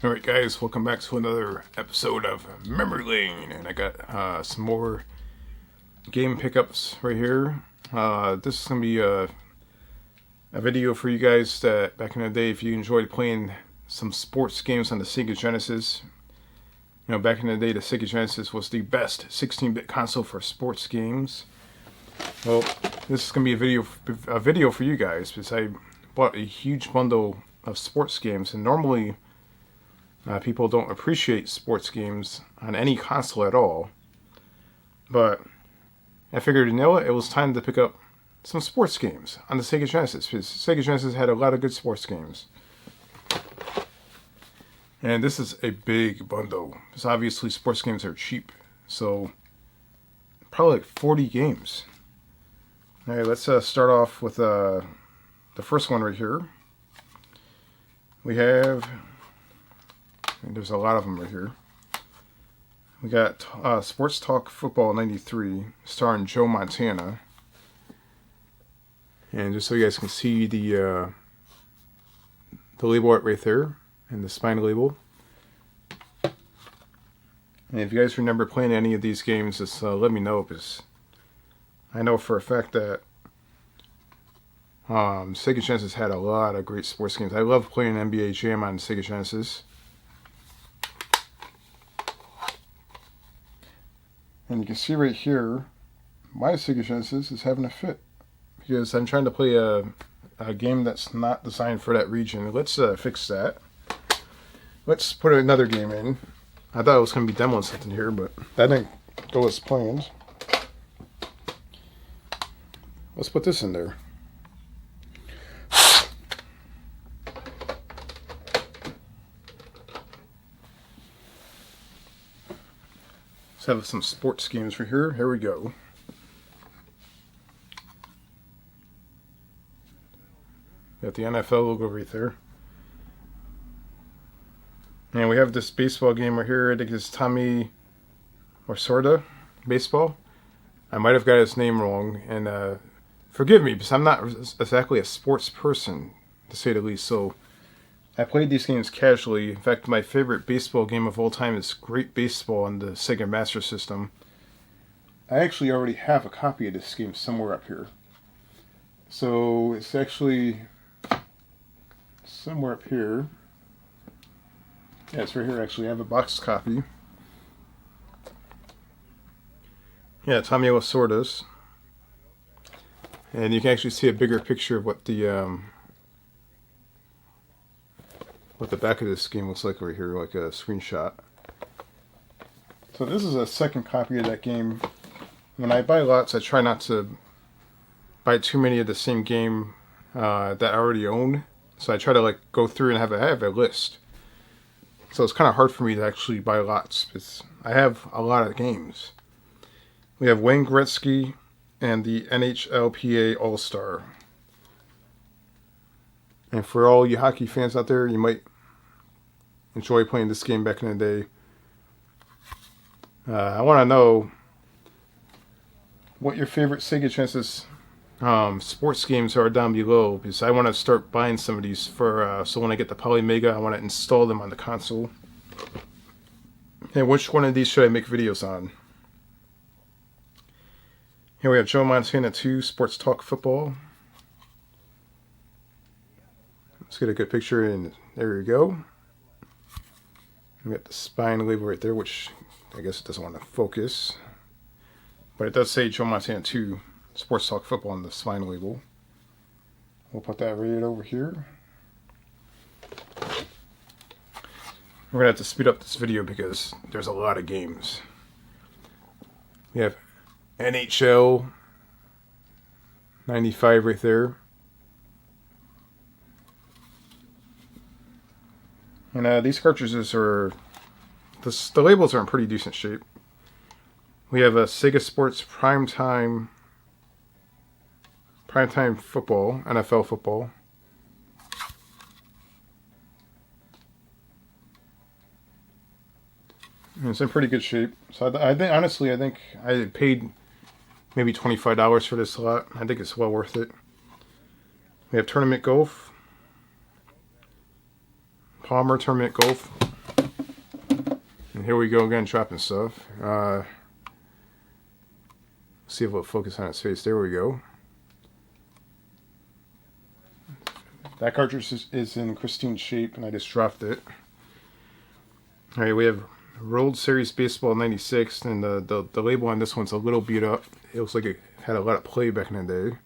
Alright guys, welcome back to another episode of Memory Lane, and I got some more game pickups right here. This is going to be a video for you guys that back in the day, if you enjoyed playing some sports games on the Sega Genesis. You know, back in the day, the Sega Genesis was the best 16-bit console for sports games. Well, this is going to be a video for you guys, because I bought a huge bundle of sports games, and normally people don't appreciate sports games on any console at all. But I figured, you know what, it was time to pick up some sports games on the Sega Genesis, because Sega Genesis had a lot of good sports games. And this is a big bundle, because obviously sports games are cheap. So, probably like 40 games. Alright, let's start off with the first one right here. We have... There's a lot of them right here. We got Sports Talk Football 93, starring Joe Montana. And just so you guys can see the label art right there, and the spine label. And if you guys remember playing any of these games, just let me know, because I know for a fact that Sega Genesis had a lot of great sports games. I love playing NBA Jam on Sega Genesis. And you can see right here, my Sega Genesis is having a fit, because I'm trying to play a game that's not designed for that region. Let's fix that. Let's put another game in. I thought I was going to be demoing something here, but that didn't go as planned. Let's put this in there. Let's have some sports games right here. Here we go. Got the NFL logo right there. And we have this baseball game right here. I think it's Tommy Lasorda baseball. I might have got his name wrong, and forgive me, because I'm not exactly a sports person, to say the least. So I played these games casually. In fact, my favorite baseball game of all time is Great Baseball on the Sega Master System. I actually already have a copy of this game somewhere up here. So it's actually somewhere up here. Yeah, it's right here actually. I have a boxed copy. Yeah, Tommy Lasorda's. And you can actually see a bigger picture of what the back of this game looks like over here, like a screenshot. So this is a second copy of that game. When I buy lots, I try not to buy too many of the same game that I already own. So I try to like go through and have a list. So it's kind of hard for me to actually buy lots, because I have a lot of games. We have Wayne Gretzky and the NHLPA All-Star. And for all you hockey fans out there, you might enjoy playing this game back in the day. I want to know what your favorite Sega Genesis sports games are down below, because I want to start buying some of these for so when I get the Polymega, I want to install them on the console. And which one of these should I make videos on? Here we have Joe Montana 2 Sports Talk Football. Let's get a good picture, and there we go. We got the spine label right there, which I guess it doesn't want to focus. But it does say Joe Montana 2 Sports Talk Football on the spine label. We'll put that right over here. We're going to have to speed up this video because there's a lot of games. We have NHL 95 right there. And these cartridges are, the labels are in pretty decent shape. We have a Sega Sports Primetime Football, NFL Football. And it's in pretty good shape. So I think, honestly, I think I paid maybe $25 for this lot. I think it's well worth it. We have Tournament Golf. Palmer Tournament Golf. here we go again, dropping stuff. See if it'll focus on its face. There we go. That cartridge is in pristine shape, and I just dropped it. All right, we have World Series Baseball 96, and the label on this one's a little beat up. It looks like it had a lot of play back in the day.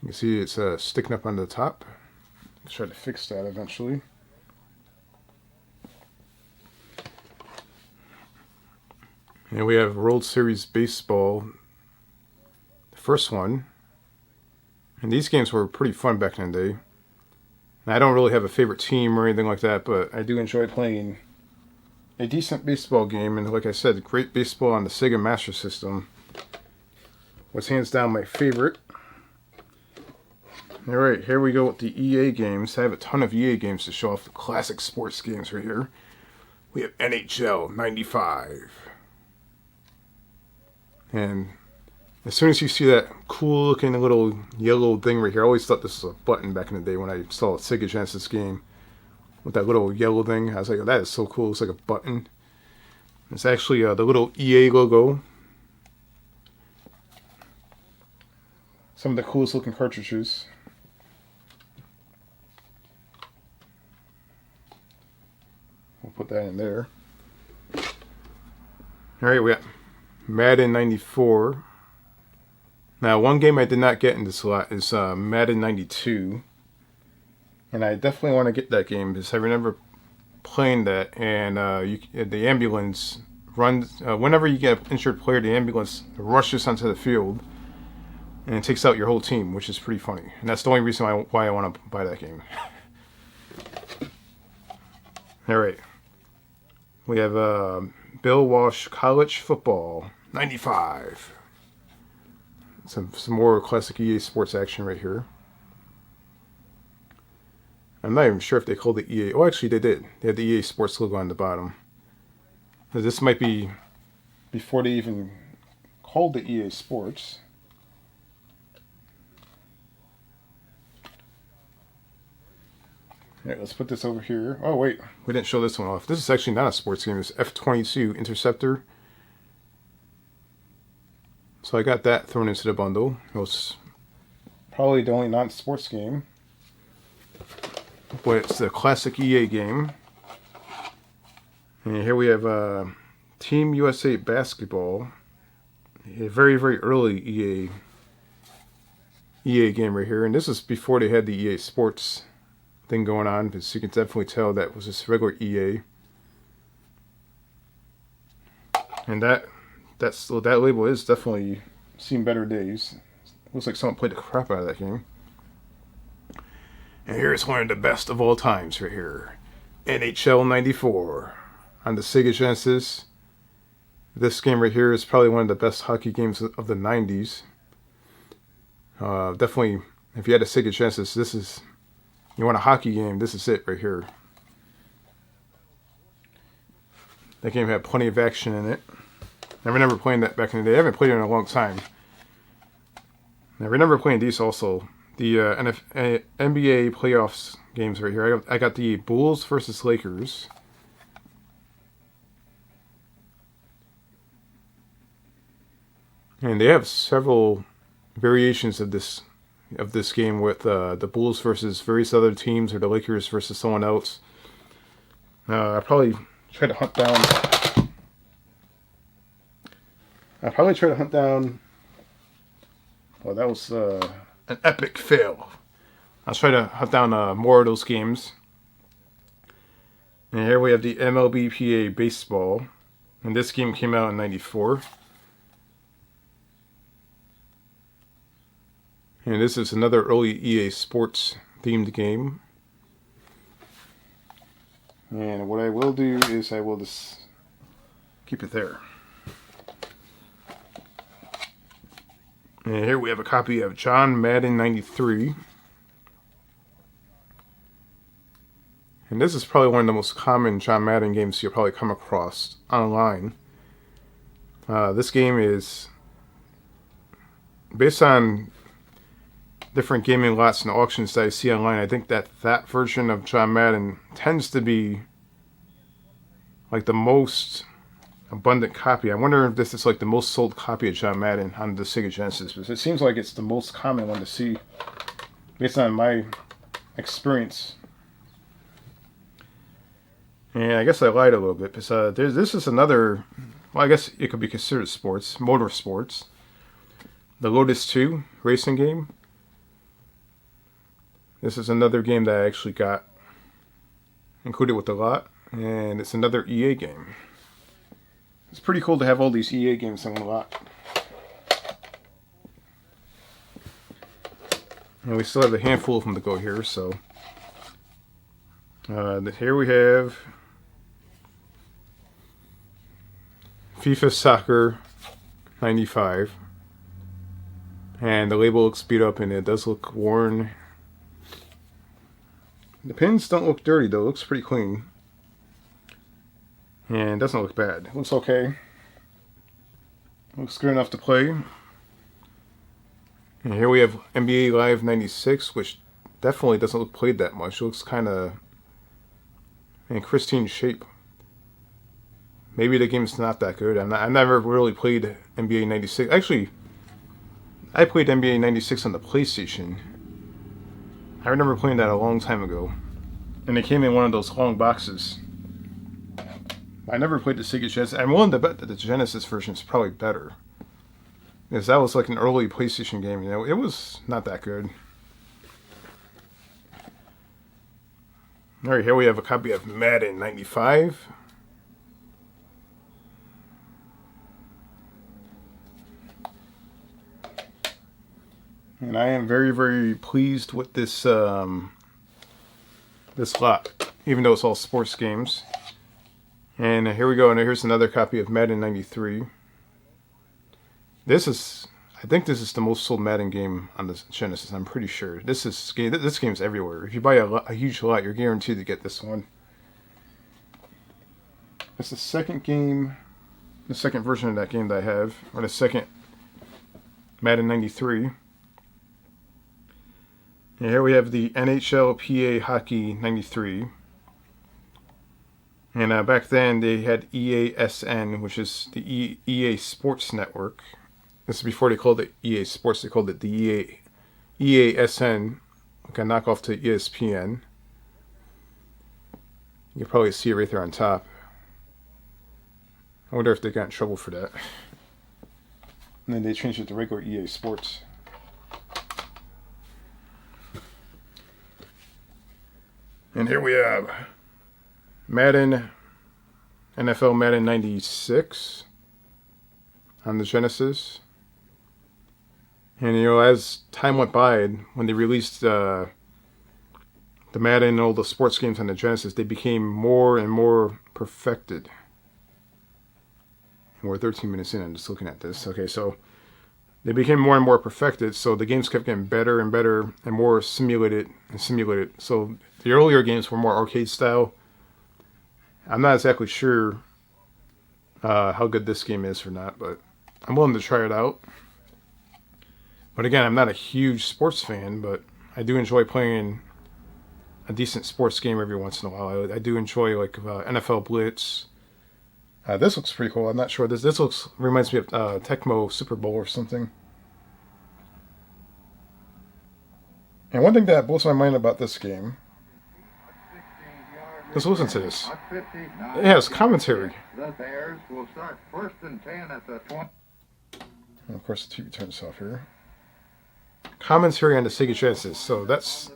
You can see it's sticking up on the top. Let's try to fix that eventually. And we have World Series Baseball, the first one. And these games were pretty fun back in the day. And I don't really have a favorite team or anything like that, but I do enjoy playing a decent baseball game. And like I said, great baseball on the Sega Master System was hands down my favorite. Alright, here we go with the EA games. I have a ton of EA games to show off the classic sports games right here. We have NHL 95. And as soon as you see that cool looking little yellow thing right here, I always thought this was a button back in the day when I saw a Sega Genesis game with that little yellow thing. I was like, oh, that is so cool. It's like a button. It's actually the little EA logo. Some of the coolest looking cartridges. We'll put that in there. Alright, we got Madden 94. Now, one game I did not get in this lot is Madden 92. And I definitely want to get that game because I remember playing that, and the ambulance runs, whenever you get an injured player, the ambulance rushes onto the field and it takes out your whole team, which is pretty funny. And that's the only reason why I want to buy that game. Alright. We have Bill Walsh College Football 95. Some more classic EA Sports action right here. I'm not even sure if they called it EA. Oh, actually they did. They had the EA Sports logo on the bottom. So this might be before they even called it EA Sports. Alright, let's put this over here. Oh wait, we didn't show this one off. This is actually not a sports game. It's F-22 Interceptor. So I got that thrown into the bundle. It was probably the only non-sports game. But it's the classic EA game. And here we have Team USA Basketball. A very, very early EA game right here. And this is before they had the EA Sports thing going on, because you can definitely tell that was just regular EA. And that label is definitely seen better days. Looks like someone played the crap out of that game. And here's one of the best of all times right here. NHL 94 on the Sega Genesis. This game right here is probably one of the best hockey games of the 90s. Definitely, if you had a Sega Genesis, you want a hockey game, this is it right here. That game had plenty of action in it. I remember playing that back in the day. I haven't played it in a long time. I remember playing these also. The NBA playoffs games right here. I got the Bulls versus Lakers. And they have several variations of this game with the Bulls versus various other teams, or the Lakers versus someone else. I probably try to hunt down. Oh, that was an epic fail. I'll try to hunt down more of those games. And here we have the MLBPA Baseball. And this game came out in 94. And this is another early EA Sports themed game. And what I will do is I will just keep it there. And here we have a copy of John Madden 93. And this is probably one of the most common John Madden games you'll probably come across online. This game is based on different gaming lots and auctions that I see online. I think that version of John Madden tends to be like the most abundant copy. I wonder if this is like the most sold copy of John Madden on the Sega Genesis, because it seems like it's the most common one to see based on my experience. And I guess I lied a little bit, because this is another, well, I guess it could be considered sports, motorsports. The Lotus 2 racing game. This is another game that I actually got included with the lot, and it's another EA game. It's pretty cool to have all these EA games in the lot. And we still have a handful of them to go here, so here we have FIFA Soccer 95, and the label looks beat up and it does look worn. The pins don't look dirty though, it looks pretty clean. And it doesn't look bad. It looks okay. Looks good enough to play. And here we have NBA Live 96, which definitely doesn't look played that much. It looks kind of in pristine shape. Maybe the game's not that good. I've never really played NBA 96. Actually, I played NBA 96 on the PlayStation. I remember playing that a long time ago. And it came in one of those long boxes. I never played the Sega Genesis. I'm willing to bet that the Genesis version is probably better. Because that was like an early PlayStation game. You know, it was not that good. Alright, here we have a copy of Madden 95. And I am very, very pleased with this this lot, even though it's all sports games. And here we go, and here's another copy of Madden 93. I think this is the most sold Madden game on the Genesis, I'm pretty sure. This game's everywhere. If you buy a huge lot, you're guaranteed to get this one. It's the second game, the second version of that game that I have, or the second Madden 93. And here we have the NHL PA Hockey 93. And back then they had EASN, which is the EA Sports Network. This is before they called it EA Sports. They called it the EASN, like a knockoff to ESPN. You can probably see it right there on top. I wonder if they got in trouble for that. And then they changed it to regular EA Sports. And here we have NFL Madden 96 on the Genesis. And you know, as time went by, when they released the Madden and all the sports games on the Genesis, they became more and more perfected. And we're 13 minutes in, I'm just looking at this. Okay, so they became more and more perfected, so the games kept getting better and better and more simulated and simulated. So the earlier games were more arcade style. I'm not exactly sure how good this game is or not, but I'm willing to try it out. But again, I'm not a huge sports fan, but I do enjoy playing a decent sports game every once in a while. I do enjoy like NFL Blitz. This looks pretty cool. I'm not sure. This reminds me of Tecmo Super Bowl or something. And one thing that blows my mind about this game, just listen to this. It has commentary. The Bears will start 1st and 10 at the 20. And of course, the TV turns off here. Commentary on the Sega Genesis. So that's.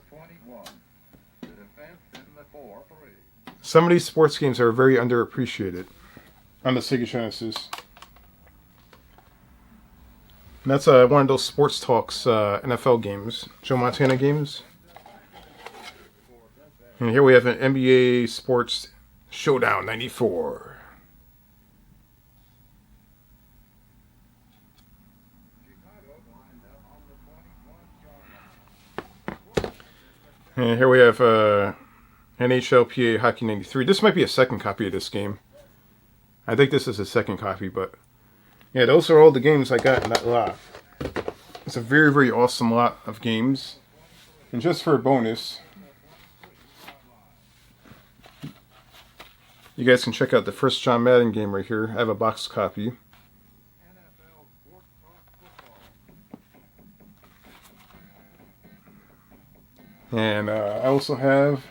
Some of these sports games are very underappreciated on the Sega Genesis. And that's one of those Sports Talks NFL games, Joe Montana games. And here we have an NBA Sports Showdown 94. And here we have NHL PA Hockey 93. This might be a second copy of this game. I think this is a second copy, but yeah, those are all the games I got in that lot. It's a very, very awesome lot of games. And just for a bonus, You guys can check out the first John Madden game right here. I have a box copy. And I also have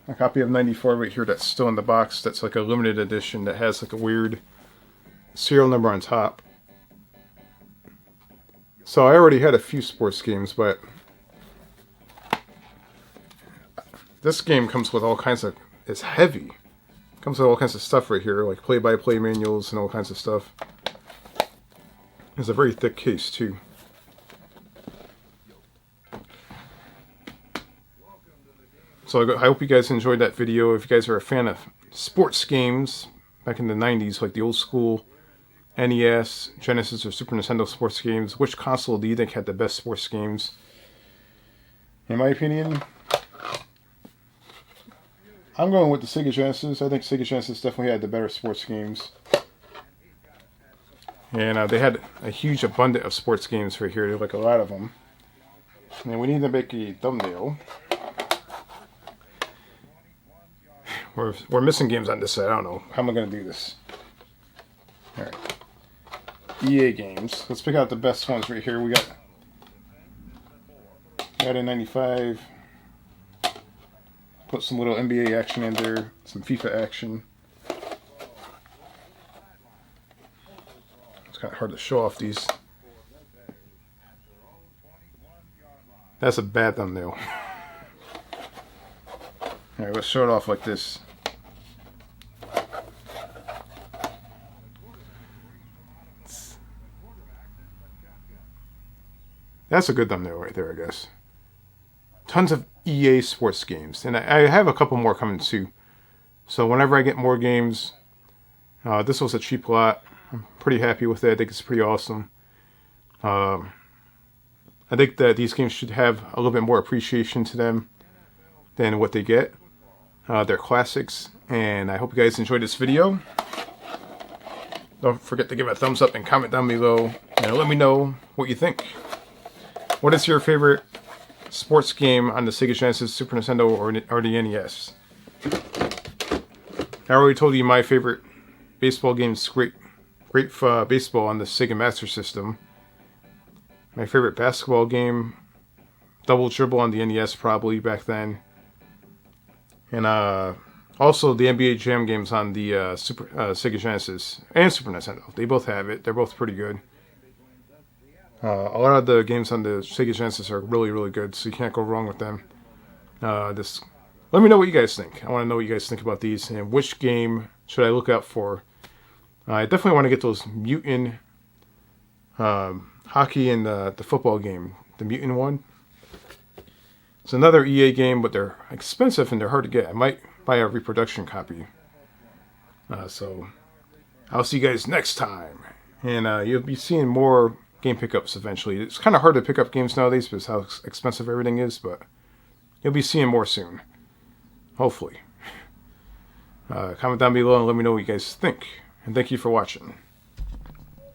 a copy of 94 right here that's still in the box. That's like a limited edition that has like a weird serial number on top. So I already had a few sports games, but this game comes with all kinds of, it's heavy. It comes with all kinds of stuff right here, like play-by-play manuals and all kinds of stuff. It's a very thick case too. So I hope you guys enjoyed that video. If you guys are a fan of sports games back in the 90s, like the old school NES, Genesis, or Super Nintendo sports games, which console do you think had the best sports games? In my opinion, I'm going with the Sega Genesis. I think Sega Genesis definitely had the better sports games. And they had a huge abundance of sports games right here, like a lot of them. And we need to make a thumbnail. We're missing games on this side. I don't know. How am I going to do this? Alright. EA games. Let's pick out the best ones right here. We got Madden 95. Put some little NBA action in there. Some FIFA action. It's kind of hard to show off these. That's a bad thumbnail. Alright, let's show it off like this. That's a good thumbnail right there, I guess. Tons of EA sports games. And I have a couple more coming too. So whenever I get more games, this was a cheap lot. I'm pretty happy with it. I think it's pretty awesome. I think that these games should have a little bit more appreciation to them than what they get. They're classics, and I hope you guys enjoyed this video. Don't forget to give it a thumbs up and comment down below, and let me know what you think. What is your favorite sports game on the Sega Genesis, Super Nintendo, or the NES? I already told you my favorite baseball game is Great Baseball on the Sega Master System. My favorite basketball game, Double Dribble on the NES probably back then. And also the NBA Jam games on the Sega Genesis and Super Nintendo. They both have it. They're both pretty good. A lot of the games on the Sega Genesis are really, really good, so you can't go wrong with them. Let me know what you guys think. I want to know what you guys think about these, and which game should I look out for. I definitely want to get those mutant hockey and the football game, the mutant one. It's another EA game, but they're expensive and they're hard to get. I might buy a reproduction copy. So I'll see you guys next time, and you'll be seeing more game pickups eventually. It's kind of hard to pick up games nowadays because how expensive everything is, but you'll be seeing more soon. Hopefully. Comment down below and let me know what you guys think. And thank you for watching.